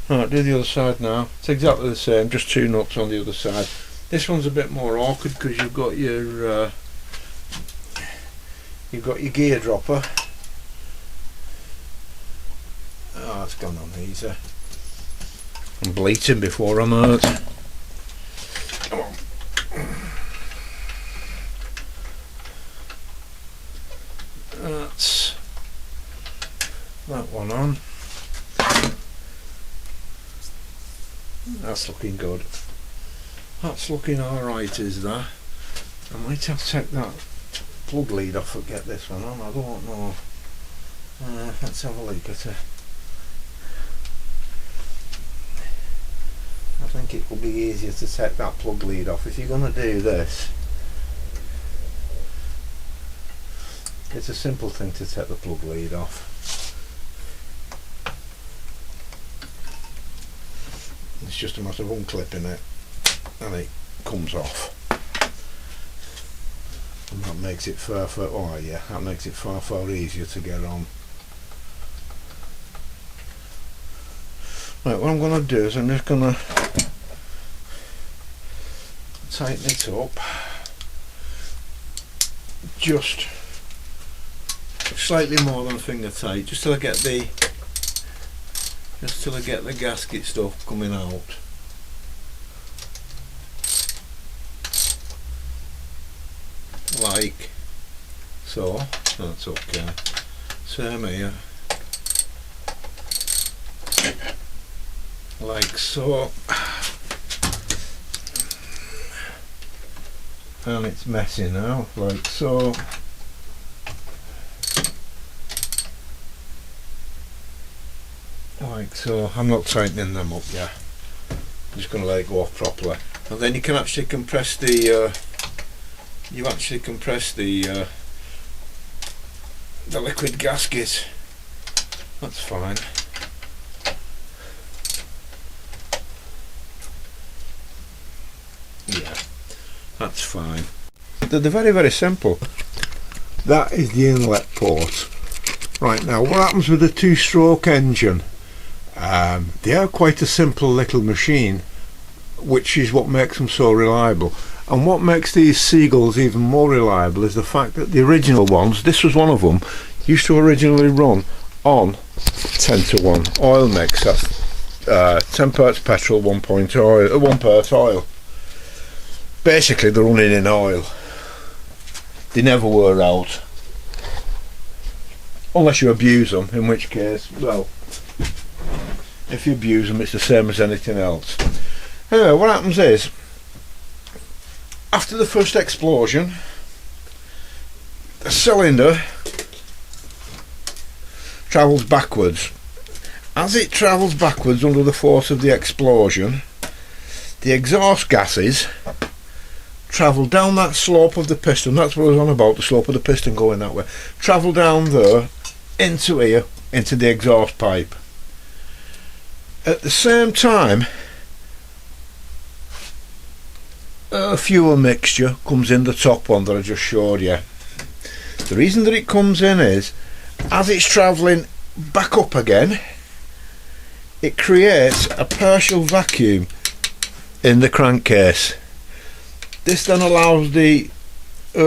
Right, do the other side now. It's exactly the same, just 2 nuts on the other side. This one's a bit more awkward because you've got your gear dropper. Oh, it's gone on easy. I'm bleating before I'm hurt. Come on. That's that one on. That's looking good. That's looking alright, is that? I might have to take that plug lead off and get this one on, I don't know. Let's have a look at it. I think it will be easier to take that plug lead off. If you're going to do this, it's a simple thing to take the plug lead off. It's just a matter of unclipping it and it comes off. And that makes it far easier to get on. Right, what I'm going to do is I'm just going to tighten it up just slightly more than finger tight, just till I get the gasket stuff coming out. Like so. That's okay. Same here. Like so. And it's messy now, like so. Like so. I'm not tightening them up yet. I'm just going to let it go off properly. And then you can actually compress the the liquid gasket. That's fine. Yeah, that's fine. They're very, very simple. That is the inlet port. Right, now what happens with the 2-stroke engine? They are quite a simple little machine, which is what makes them so reliable. And what makes these Seagulls even more reliable is the fact that the original ones, this was one of them, used to originally run on 10:1 oil mix. That's 10 parts petrol, 1 part oil. Basically they're running in oil. They never were out. Unless you abuse them, in which case, well, if you abuse them it's the same as anything else. Anyway, what happens is, after the first explosion, the cylinder travels backwards. As it travels backwards under the force of the explosion, the exhaust gases travel down that slope of the piston. That's what I was on about, the slope of the piston going that way. Travel down there into here, into the exhaust pipe. At the same time, a fuel mixture comes in the top one that I just showed you. The reason that it comes in is, as it's travelling back up again, it creates a partial vacuum in the crankcase. This then allows the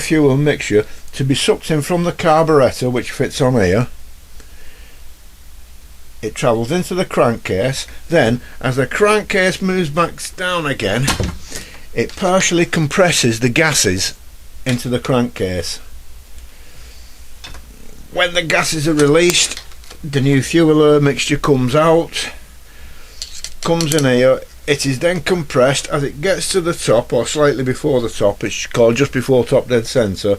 fuel mixture to be sucked in from the carburettor, which fits on here. It travels into the crankcase. Then as the crankcase moves back down again, it partially compresses the gases into the crankcase. When the gases are released, the new fuel air mixture comes out, comes in here. It is then compressed. As it gets to the top, or slightly before the top, it's called just before top dead centre,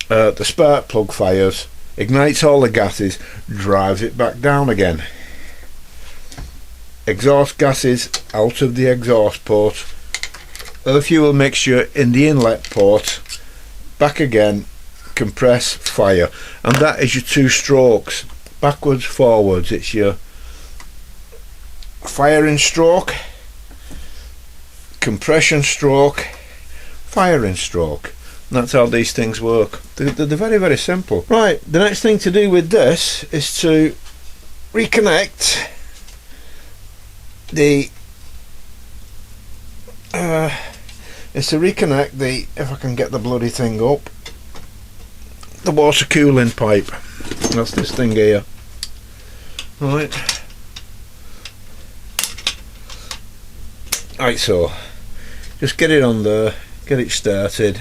the spark plug fires, ignites all the gases, drives it back down again. Exhaust gases out of the exhaust port, air fuel mixture in the inlet port, back again, compress, fire. And that is your 2 strokes, backwards, forwards. It's your firing stroke, compression stroke, firing stroke. And that's how these things work. They're very, very simple. Right, the next thing to do with this is to reconnect the is to reconnect the, if I can get the bloody thing up, the water cooling pipe. That's this thing here. Right. Right, so just get it on there, get it started.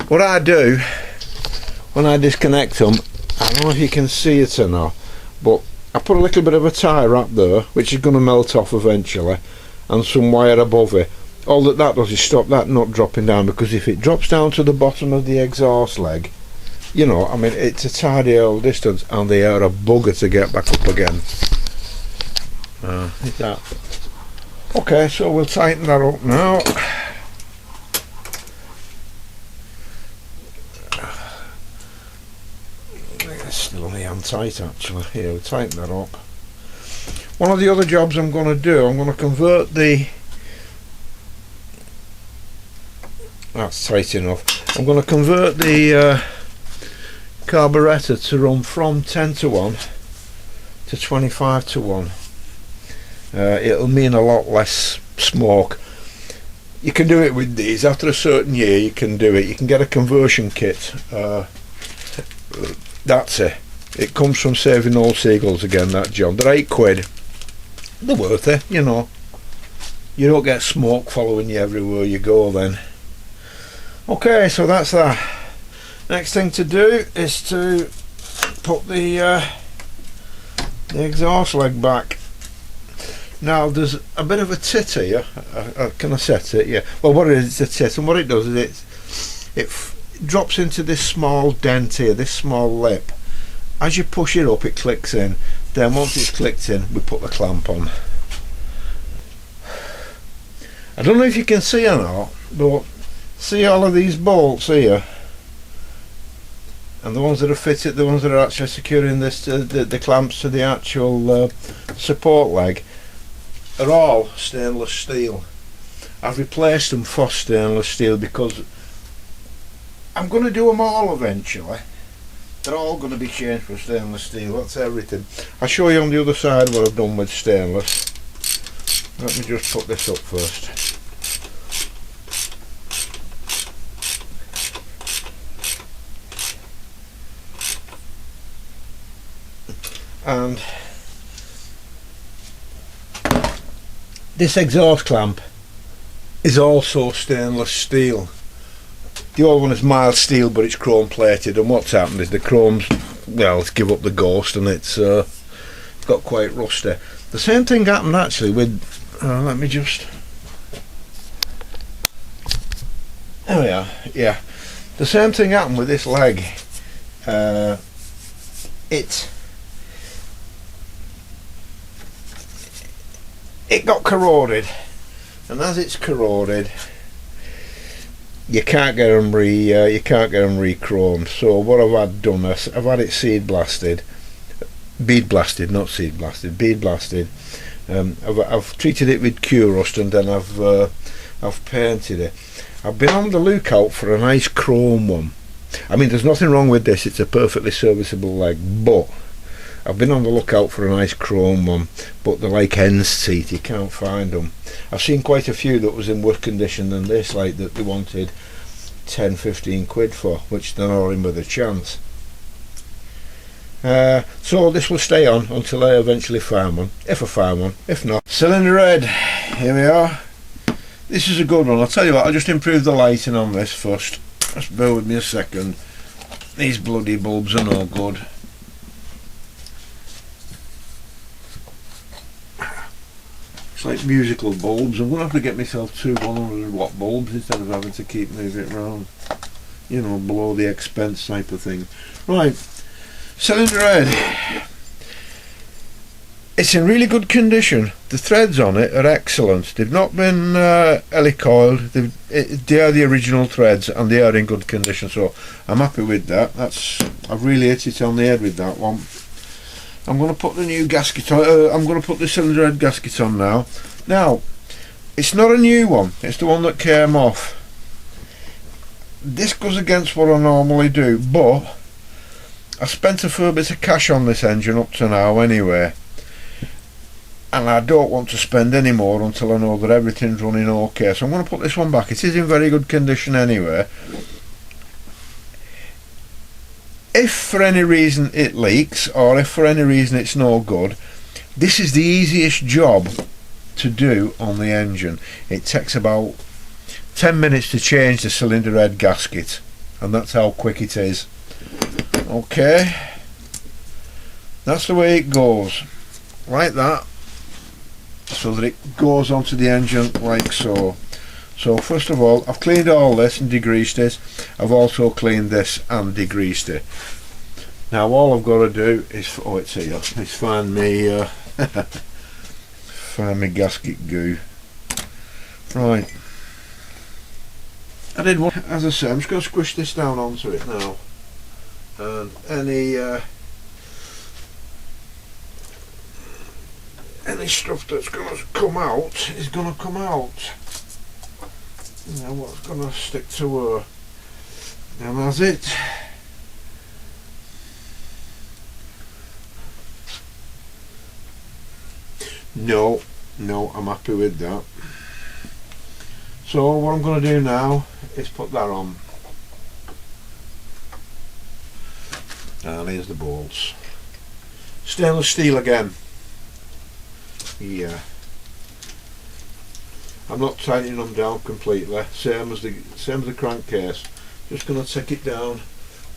What I do when I disconnect them, I don't know if you can see it or not, but I put a little bit of a tie wrap there, which is going to melt off eventually, and some wire above it. All that does is stop that nut dropping down, because if it drops down to the bottom of the exhaust leg, you know, I mean, it's a tidy old distance, and they are a bugger to get back up again. Like that. Okay, so we'll tighten that up now. It's still only hand tight actually. Here, we'll tighten that up. One of the other jobs I'm going to do, I'm going to convert the... That's tight enough. I'm going to convert the carburettor to run from 10 to 1 to 25 to 1. It'll mean a lot less smoke. You can do it with these. After a certain year you can do it. You can get a conversion kit. That's it. It comes from Saving Old Seagulls again, that job. They're £8. They're worth it, you know. You don't get smoke following you everywhere you go then. Okay, so that's that. Next thing to do is to put the exhaust leg back. Now there's a bit of a tit here. Can I set it? Yeah. Well, what it is, it's a tit, and what it does is it drops into this small dent here, this small lip. As you push it up, it clicks in. Then once it's clicked in, we put the clamp on. I don't know if you can see or not, but see all of these bolts here, and the ones that are fitted, the ones that are actually securing this, the clamps to the actual support leg, are all stainless steel. I've replaced them for stainless steel because I'm going to do them all eventually. They're all going to be changed for stainless steel. That's everything. I'll show you on the other side what I've done with stainless. Let me just put this up first. And this exhaust clamp is also stainless steel. The old one is mild steel, but it's chrome plated, and what's happened is the chrome's, well, it's give up the ghost, and it's got quite rusty. The same thing happened actually with, let me just, there we are, yeah. The same thing happened with this leg. It got corroded, and as it's corroded, you can't get them re-chromed. So what I've had done, I've had it bead blasted, not seed blasted, bead blasted. I've treated it with Cure Rust, and then I've painted it. I've been on the lookout for a nice chrome one. I mean, there's nothing wrong with this, it's a perfectly serviceable leg, but I've been on the lookout for a nice chrome one, but they're like hen's teeth, you can't find them. I've seen quite a few that was in worse condition than this, like that they wanted 10-15 quid for, which they're not in with a chance. So this will stay on until I eventually find one, if I find one, if not. Cylinder head, here we are. This is a good one. I'll tell you what, I'll just improve the lighting on this first. Just bear with me a second. These bloody bulbs are no good. It's like musical bulbs. I'm going to have to get myself 2 100 watt bulbs instead of having to keep moving it around. You know, below the expense type of thing. Right, cylinder head. It's in really good condition. The threads on it are excellent. They've not been helicoiled. They are the original threads, and they are in good condition. So I'm happy with that. I've really hit it on the head with that one. I'm going to put the new gasket on. I'm going to put the cylinder head gasket on now. Now, it's not a new one. It's the one that came off. This goes against what I normally do, but I spent a fair bit of cash on this engine up to now anyway. and I don't want to spend any more until I know that everything's running okay. So I'm going to put this one back. It is in very good condition anyway. If for any reason it leaks, or if for any reason it's no good, this is the easiest job to do on the engine. It takes about 10 minutes to change the cylinder head gasket, and that's how quick it is. Okay, that's the way it goes, like that, so that it goes onto the engine like so. So first of all, I've cleaned all this and degreased it. I've also cleaned this and degreased it. Now all I've got to do is, oh, it's here, is find me find my gasket goo. Right, I did one, as I said, I'm just going to squish this down onto it now, and any stuff that's going to come out is going to come out. Now what's going to stick to her, and that's it. No, I'm happy with that. So what I'm going to do now is put that on, and here's the bolts. Stainless steel again. Yeah, I'm not tightening them down completely, same as the crankcase. Just going to take it down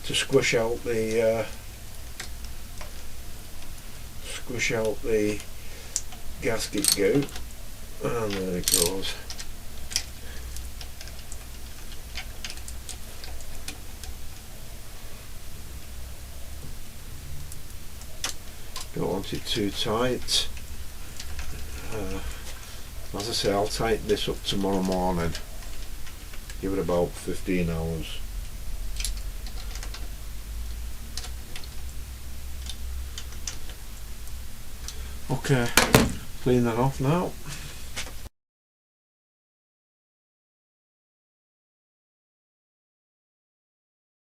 to squish out the gasket goo, and there it goes. Don't want it too tight. As I say, I'll tighten this up tomorrow morning. Give it about 15 hours. Okay, clean that off now.